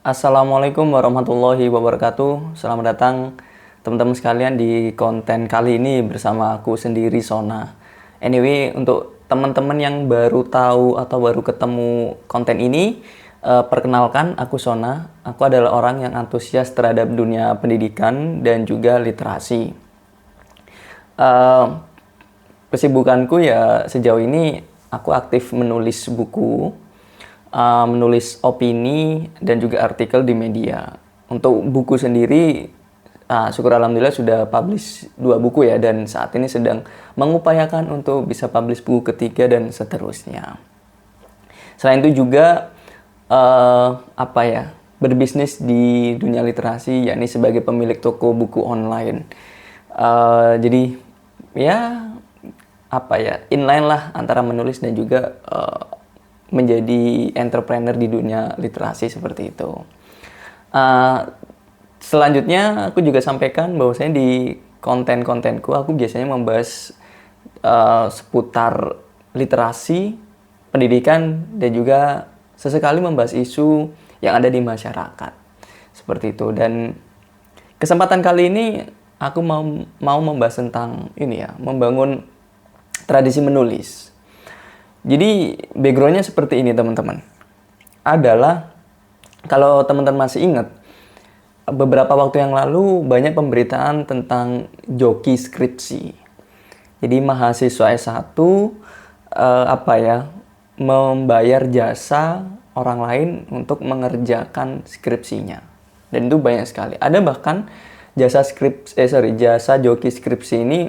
Assalamualaikum warahmatullahi wabarakatuh. Selamat datang teman-teman sekalian di konten kali ini bersama aku sendiri Sona. Anyway, untuk teman-teman yang baru tahu atau baru ketemu konten ini, perkenalkan aku Sona. Aku adalah orang yang antusias terhadap dunia pendidikan dan juga literasi. Eh, Kesibukanku ya sejauh ini aku aktif menulis buku, menulis opini dan juga artikel di media. Untuk buku sendiri, syukur alhamdulillah sudah publish 2 buku ya, dan saat ini sedang mengupayakan untuk bisa publish buku ketiga dan seterusnya. Selain itu juga berbisnis di dunia literasi, yakni sebagai pemilik toko buku online. Jadi ya inline lah antara menulis dan juga menjadi entrepreneur di dunia literasi seperti itu. Selanjutnya aku juga sampaikan bahwasanya di konten-kontenku aku biasanya membahas seputar literasi, pendidikan, dan juga sesekali membahas isu yang ada di masyarakat. Seperti itu. Dan kesempatan kali ini aku mau membahas tentang membangun tradisi menulis. Jadi backgroundnya seperti ini teman-teman. Adalah kalau teman-teman masih ingat, beberapa waktu yang lalu banyak pemberitaan tentang joki skripsi. Jadi mahasiswa S1 membayar jasa orang lain untuk mengerjakan skripsinya. Dan itu banyak sekali. Ada bahkan jasa joki skripsi ini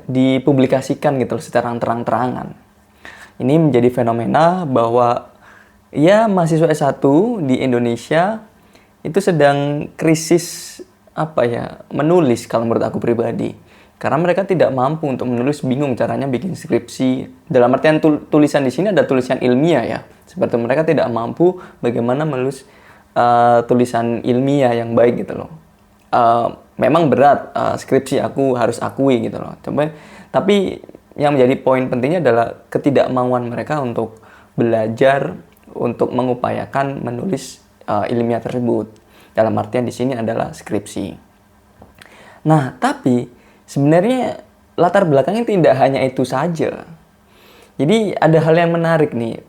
dipublikasikan gitu secara terang-terangan. Ini menjadi fenomena bahwa ya mahasiswa S1 di Indonesia itu sedang krisis menulis kalau menurut aku pribadi. Karena mereka tidak mampu untuk menulis, bingung caranya bikin skripsi. Dalam artian tulisan di sini ada tulisan ilmiah ya. Seperti mereka tidak mampu bagaimana menulis tulisan ilmiah yang baik gitu loh. Memang berat skripsi, aku harus akui gitu loh. Tapi yang menjadi poin pentingnya adalah ketidakmauan mereka untuk belajar, untuk mengupayakan menulis ilmiah tersebut. Dalam artian di sini adalah skripsi. Nah, tapi sebenarnya latar belakangnya tidak hanya itu saja. Jadi ada hal yang menarik nih,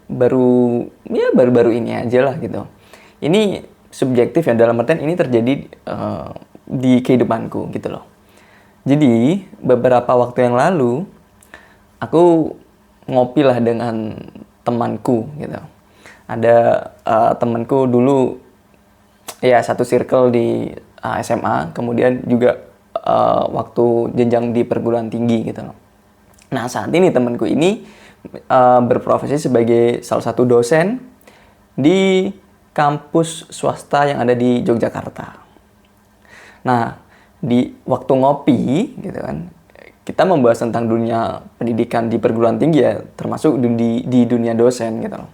baru-baru ini aja lah gitu. Ini subjektif ya, dalam artian ini terjadi di kehidupanku gitu loh. Jadi beberapa waktu yang lalu aku ngopi lah dengan temanku gitu. Ada temanku dulu ya satu circle di SMA, kemudian juga waktu jenjang di perguruan tinggi gitu loh. Nah, saat ini temanku ini berprofesi sebagai salah satu dosen di kampus swasta yang ada di Yogyakarta. Nah, di waktu ngopi gitu kan, kita membahas tentang dunia pendidikan di perguruan tinggi ya, termasuk di dunia dosen gitu loh.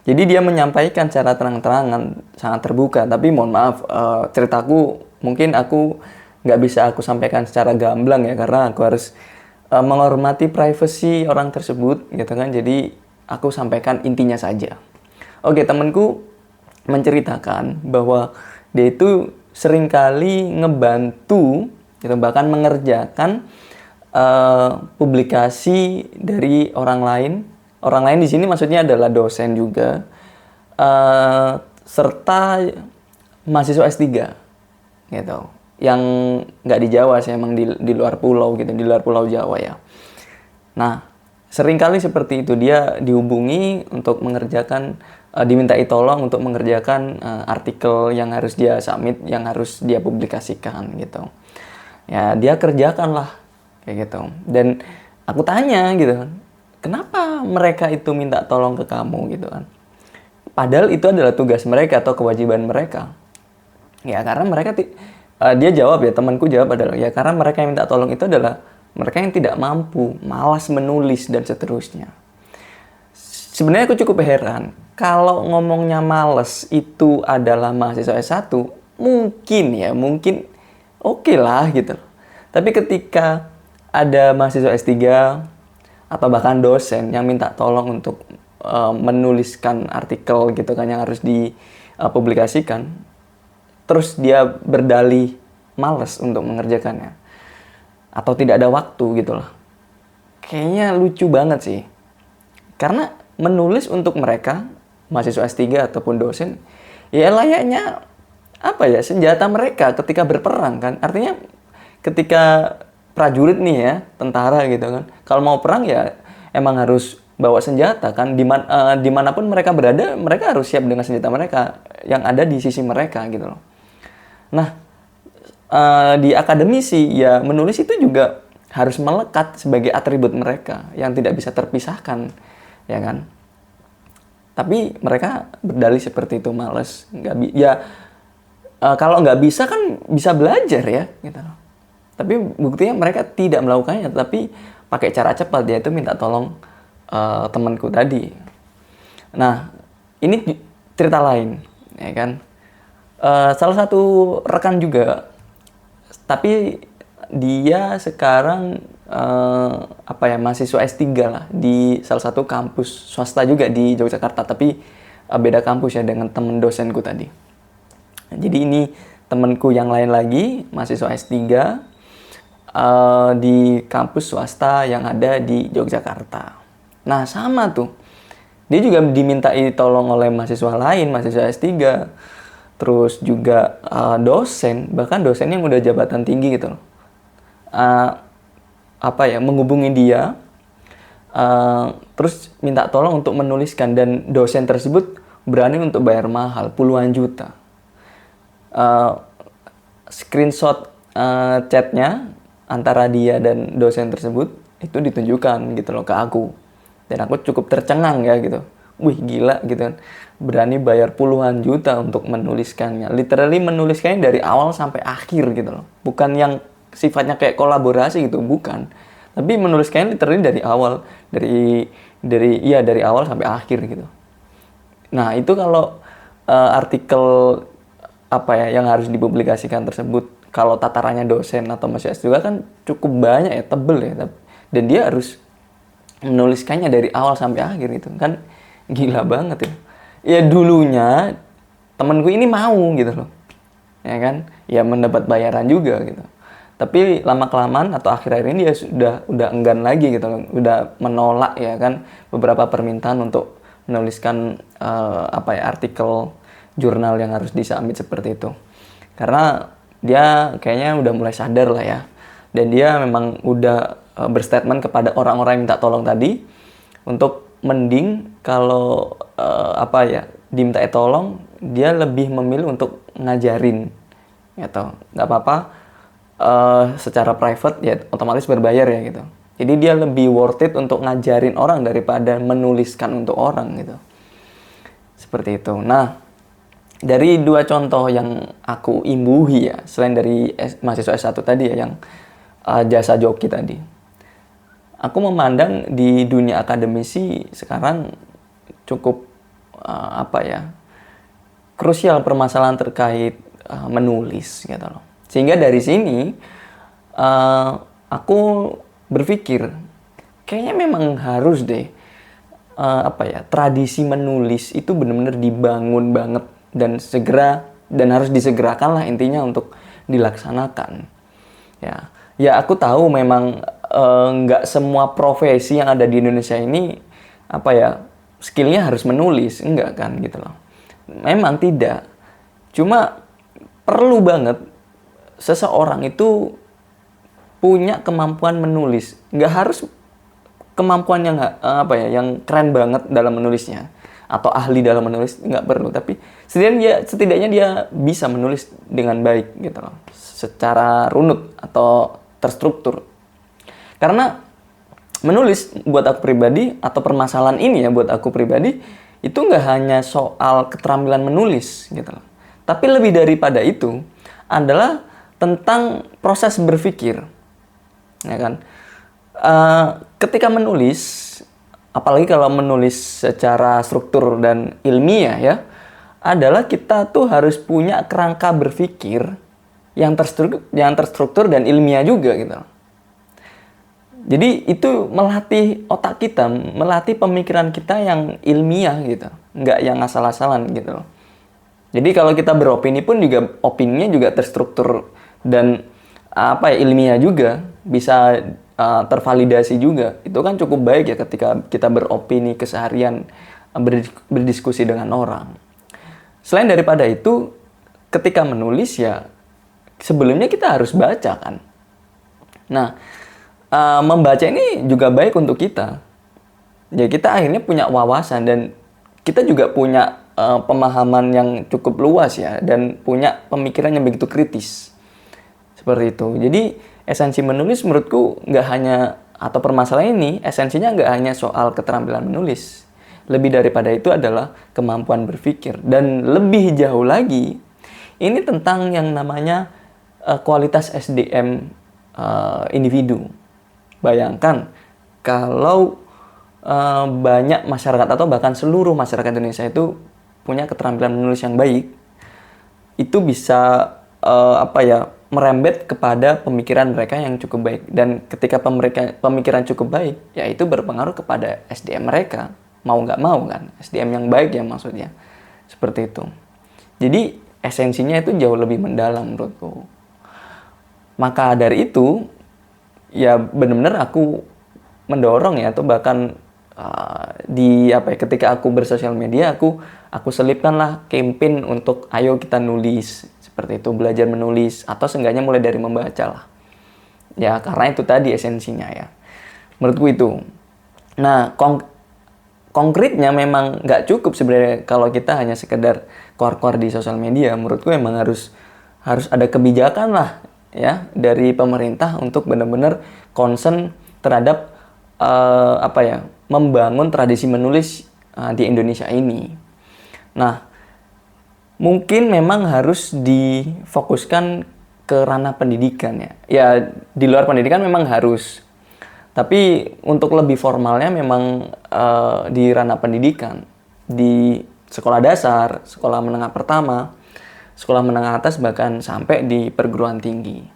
Jadi dia menyampaikan secara terang-terangan, sangat terbuka, tapi mohon maaf, ceritaku mungkin aku nggak bisa aku sampaikan secara gamblang ya, karena aku harus menghormati privasi orang tersebut gitu kan. Jadi aku sampaikan intinya saja. Oke, temanku menceritakan bahwa dia itu seringkali ngebantu gitu, bahkan mengerjakan publikasi dari orang lain. Orang lain di sini maksudnya adalah dosen juga, serta mahasiswa S3 gitu. Yang nggak di Jawa sih, emang di luar pulau gitu, di luar pulau Jawa ya. Nah, seringkali seperti itu, dia dihubungi untuk mengerjakan, dimintai tolong untuk mengerjakan artikel yang harus dia submit, yang harus dia publikasikan gitu. Ya, dia kerjakan lah kayak gitu. Dan aku tanya gitu, kenapa mereka itu minta tolong ke kamu gitu kan? Padahal itu adalah tugas mereka atau kewajiban mereka. Ya, karena mereka dia jawab ya, temanku jawab adalah ya karena mereka yang minta tolong itu adalah mereka yang tidak mampu, malas menulis dan seterusnya. Sebenarnya aku cukup heran, kalau ngomongnya males itu adalah mahasiswa S1, mungkin oke lah gitu. Tapi ketika ada mahasiswa S3 atau bahkan dosen yang minta tolong untuk menuliskan artikel gitu kan, yang harus publikasikan, terus dia berdalih malas untuk mengerjakannya atau tidak ada waktu gitu loh. Kayaknya lucu banget sih. Karena menulis untuk mereka, mahasiswa S3 ataupun dosen, ya layaknya apa ya, senjata mereka ketika berperang kan. Artinya ketika prajurit nih ya, tentara gitu kan, kalau mau perang ya emang harus bawa senjata kan. Dimanapun mereka berada, mereka harus siap dengan senjata mereka yang ada di sisi mereka gitu loh. Nah, di akademisi ya menulis itu juga harus melekat sebagai atribut mereka yang tidak bisa terpisahkan, ya kan? Tapi mereka berdalih seperti itu, males, kalau nggak bisa kan bisa belajar ya, gitu loh. Tapi buktinya mereka tidak melakukannya, tapi pakai cara cepat, yaitu minta tolong temanku tadi. Nah, ini cerita lain, ya kan? Salah satu rekan juga, tapi dia sekarang mahasiswa S3 lah di salah satu kampus swasta juga di Yogyakarta, tapi beda kampus ya dengan temen dosenku tadi. Jadi ini temenku yang lain lagi, mahasiswa S3 di kampus swasta yang ada di Yogyakarta. Nah sama tuh, dia juga dimintai tolong oleh mahasiswa lain, mahasiswa S3, terus juga dosen, bahkan dosen yang udah jabatan tinggi gitu loh. Menghubungi dia, terus minta tolong untuk menuliskan, dan dosen tersebut berani untuk bayar mahal puluhan juta. Screenshot chatnya antara dia dan dosen tersebut itu ditunjukkan gitu loh ke aku, dan aku cukup tercengang ya gitu. Wih gila gitu kan, berani bayar puluhan juta untuk menuliskannya, literally menuliskannya dari awal sampai akhir gitu loh, bukan yang sifatnya kayak kolaborasi gitu, bukan, tapi menuliskannya literally dari awal, dari awal sampai akhir gitu. Nah itu kalau artikel yang harus dipublikasikan tersebut, kalau tatarannya dosen atau mahasiswa S2 kan cukup banyak ya, tebel ya, dan dia harus menuliskannya dari awal sampai akhir gitu kan, gila banget ya. Ya dulunya temanku ini mau gitu loh, ya kan, ya mendapat bayaran juga gitu. Tapi lama-kelamaan atau akhir-akhir ini dia udah enggan lagi gitu loh, udah menolak ya kan beberapa permintaan untuk menuliskan artikel jurnal yang harus disubmit seperti itu. Karena dia kayaknya udah mulai sadar lah ya, dan dia memang udah berstatement kepada orang-orang yang minta tolong tadi untuk mending kalau diminta tolong, dia lebih memilih untuk ngajarin gitu, nggak apa-apa. Secara private ya otomatis berbayar ya gitu. Jadi dia lebih worth it untuk ngajarin orang daripada menuliskan untuk orang gitu. Seperti itu. Nah, dari dua contoh yang aku imbuhi ya, selain dari mahasiswa S1 tadi ya, yang jasa joki tadi, aku memandang di dunia akademisi sekarang cukup krusial permasalahan terkait menulis gitu loh. Sehingga dari sini aku berpikir kayaknya memang harus deh tradisi menulis itu benar-benar dibangun banget dan harus disegerakan lah intinya untuk dilaksanakan. Ya aku tahu memang nggak semua profesi yang ada di Indonesia ini skillnya harus menulis, enggak kan gitu loh. Memang tidak. Cuma perlu banget seseorang itu punya kemampuan menulis. Nggak harus kemampuan yang yang keren banget dalam menulisnya atau ahli dalam menulis, nggak perlu. Tapi setidaknya dia bisa menulis dengan baik gitu loh, secara runut atau terstruktur. Karena menulis buat aku pribadi, atau permasalahan ini ya buat aku pribadi, itu nggak hanya soal keterampilan menulis gitu loh, tapi lebih daripada itu adalah tentang proses berpikir, ya kan? Ketika menulis, apalagi kalau menulis secara struktur dan ilmiah ya, adalah kita tuh harus punya kerangka berpikir yang terstruktur dan ilmiah juga gitu. Jadi itu melatih otak kita, melatih pemikiran kita yang ilmiah gitu, nggak yang asal-asalan gitu loh. Jadi kalau kita beropini pun juga opininya juga terstruktur dan ilmiah juga, bisa tervalidasi juga. Itu kan cukup baik ya ketika kita beropini keseharian, berdiskusi dengan orang. Selain daripada itu, ketika menulis ya sebelumnya kita harus baca kan. Nah, membaca ini juga baik untuk kita. Ya kita akhirnya punya wawasan dan kita juga punya pemahaman yang cukup luas ya, dan punya pemikiran yang begitu kritis. Seperti itu. Jadi esensi menulis menurutku nggak hanya, atau permasalahan ini esensinya nggak hanya soal keterampilan menulis. Lebih daripada itu adalah kemampuan berpikir. Dan lebih jauh lagi, ini tentang yang namanya kualitas SDM individu. Bayangkan kalau banyak masyarakat atau bahkan seluruh masyarakat Indonesia itu punya keterampilan menulis yang baik, itu bisa merembet kepada pemikiran mereka yang cukup baik. Dan ketika pemikiran cukup baik, ya itu berpengaruh kepada SDM mereka, mau nggak mau kan, SDM yang baik ya maksudnya, seperti itu. Jadi esensinya itu jauh lebih mendalam menurutku. Maka dari itu ya benar-benar aku mendorong ya, atau bahkan ketika aku bersosial media, aku selipkanlah campaign untuk ayo kita nulis, seperti itu, belajar menulis, atau seenggaknya mulai dari membaca lah ya, karena itu tadi esensinya ya menurutku itu. Nah, konkretnya memang nggak cukup sebenarnya kalau kita hanya sekedar keluar-keluar di sosial media. Menurutku memang harus ada kebijakan lah ya dari pemerintah untuk benar-benar concern terhadap membangun tradisi menulis di Indonesia ini. Nah, mungkin memang harus difokuskan ke ranah pendidikan ya. Ya, di luar pendidikan memang harus. Tapi untuk lebih formalnya memang di ranah pendidikan. Di sekolah dasar, sekolah menengah pertama, sekolah menengah atas, bahkan sampai di perguruan tinggi.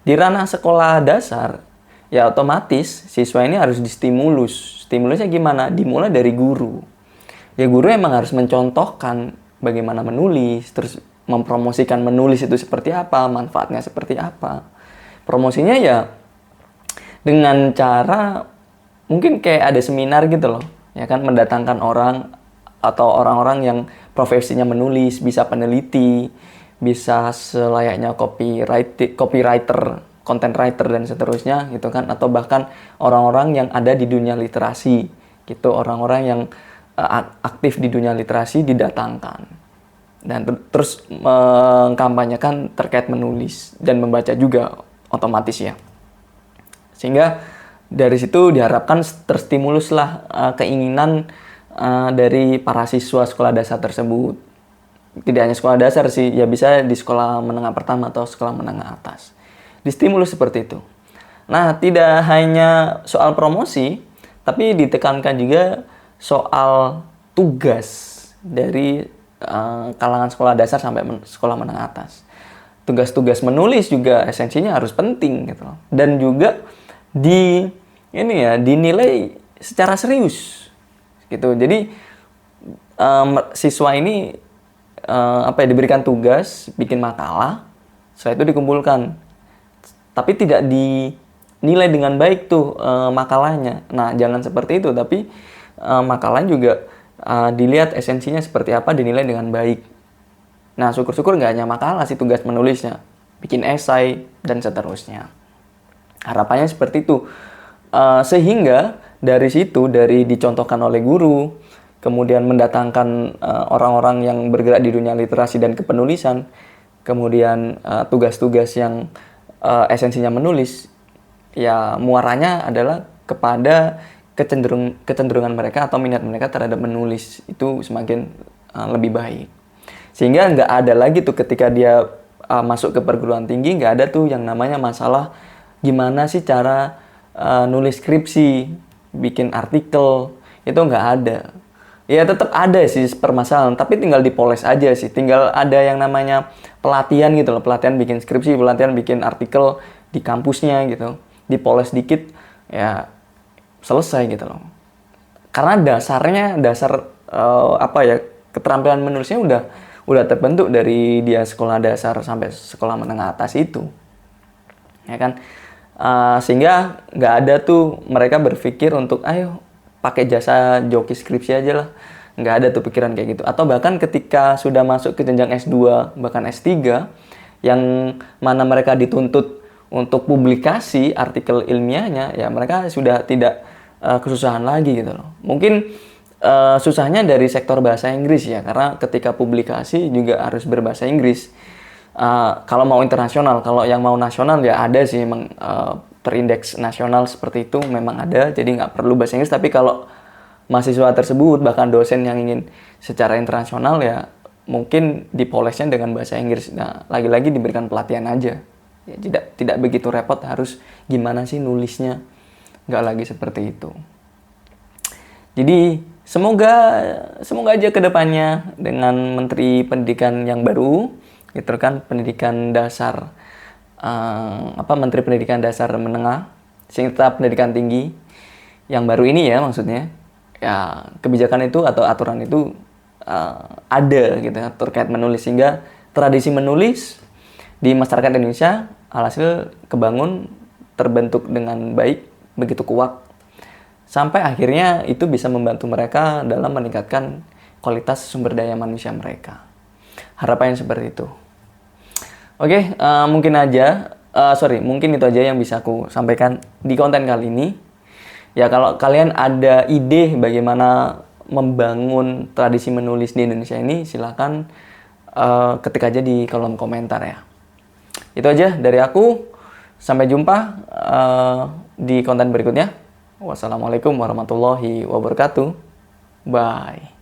Di ranah sekolah dasar, ya otomatis siswa ini harus distimulus. Stimulusnya gimana? Dimulai dari guru. Ya guru emang harus mencontohkan bagaimana menulis, terus mempromosikan menulis itu seperti apa, manfaatnya seperti apa. Promosinya ya dengan cara mungkin kayak ada seminar gitu loh, ya kan, mendatangkan orang atau orang-orang yang profesinya menulis, bisa peneliti, bisa selayaknya copywriter, content writer dan seterusnya gitu kan, atau bahkan orang-orang yang ada di dunia literasi gitu, orang-orang yang aktif di dunia literasi didatangkan dan terus mengkampanyekan terkait menulis dan membaca juga otomatis ya, sehingga dari situ diharapkan terstimuluslah keinginan dari para siswa sekolah dasar tersebut. Tidak hanya sekolah dasar sih, ya bisa di sekolah menengah pertama atau sekolah menengah atas. Distimulus seperti itu. Nah, tidak hanya soal promosi, tapi ditekankan juga soal tugas dari kalangan sekolah dasar sampai sekolah menengah atas. Tugas-tugas menulis juga esensinya harus penting gitu. Dan juga dinilai secara serius gitu. Jadi siswa ini diberikan tugas bikin makalah, setelah itu dikumpulkan. Tapi tidak dinilai dengan baik tuh makalahnya. Nah, jangan seperti itu, tapi makalahnya juga dilihat esensinya seperti apa, dinilai dengan baik. Nah, syukur-syukur nggak hanya makalah sih tugas menulisnya, bikin esai dan seterusnya. Harapannya seperti itu. Sehingga dari situ, dari dicontohkan oleh guru, kemudian mendatangkan orang-orang yang bergerak di dunia literasi dan kepenulisan, kemudian tugas-tugas yang esensinya menulis, ya muaranya adalah kepada kecenderungan mereka atau minat mereka terhadap menulis itu semakin lebih baik. Sehingga nggak ada lagi tuh ketika dia masuk ke perguruan tinggi, nggak ada tuh yang namanya masalah gimana sih cara nulis skripsi, bikin artikel, itu nggak ada. Ya tetap ada sih permasalahan, tapi tinggal dipoles aja sih. Tinggal ada yang namanya pelatihan gitu loh, pelatihan bikin skripsi, pelatihan bikin artikel di kampusnya gitu. Dipoles dikit, ya selesai gitu loh. Karena dasar keterampilan menulisnya udah terbentuk dari dia sekolah dasar sampai sekolah menengah atas itu, ya kan. Sehingga nggak ada tuh mereka berpikir untuk ayo pakai jasa joki skripsi aja lah, nggak ada tuh pikiran kayak gitu. Atau bahkan ketika sudah masuk ke jenjang S2 bahkan S3 yang mana mereka dituntut untuk publikasi artikel ilmiahnya, ya mereka sudah tidak kesusahan lagi gitu loh. Mungkin susahnya dari sektor bahasa Inggris ya, karena ketika publikasi juga harus berbahasa Inggris. Kalau mau internasional, kalau yang mau nasional ya ada sih memang terindeks nasional seperti itu memang ada, jadi nggak perlu bahasa Inggris. Tapi kalau mahasiswa tersebut bahkan dosen yang ingin secara internasional ya mungkin dipolesnya dengan bahasa Inggris. Nah, lagi-lagi diberikan pelatihan aja. Ya, tidak begitu repot harus gimana sih nulisnya, nggak lagi seperti itu. Jadi semoga aja kedepannya dengan Menteri Pendidikan yang baru, gitu kan, pendidikan dasar Menteri Pendidikan Dasar Menengah, serta Pendidikan Tinggi yang baru ini ya maksudnya, ya kebijakan itu atau aturan itu ada gitu ya, terkait menulis, sehingga tradisi menulis di masyarakat Indonesia alhasil kebangun, terbentuk dengan baik, begitu kuat. Sampai akhirnya itu bisa membantu mereka dalam meningkatkan kualitas sumber daya manusia mereka. Harapannya seperti itu. Oke, mungkin itu aja yang bisa aku sampaikan di konten kali ini. Ya, kalau kalian ada ide bagaimana membangun tradisi menulis di Indonesia ini, silakan ketik aja di kolom komentar ya. Itu aja dari aku. Sampai jumpa di konten berikutnya. Wassalamualaikum warahmatullahi wabarakatuh. Bye.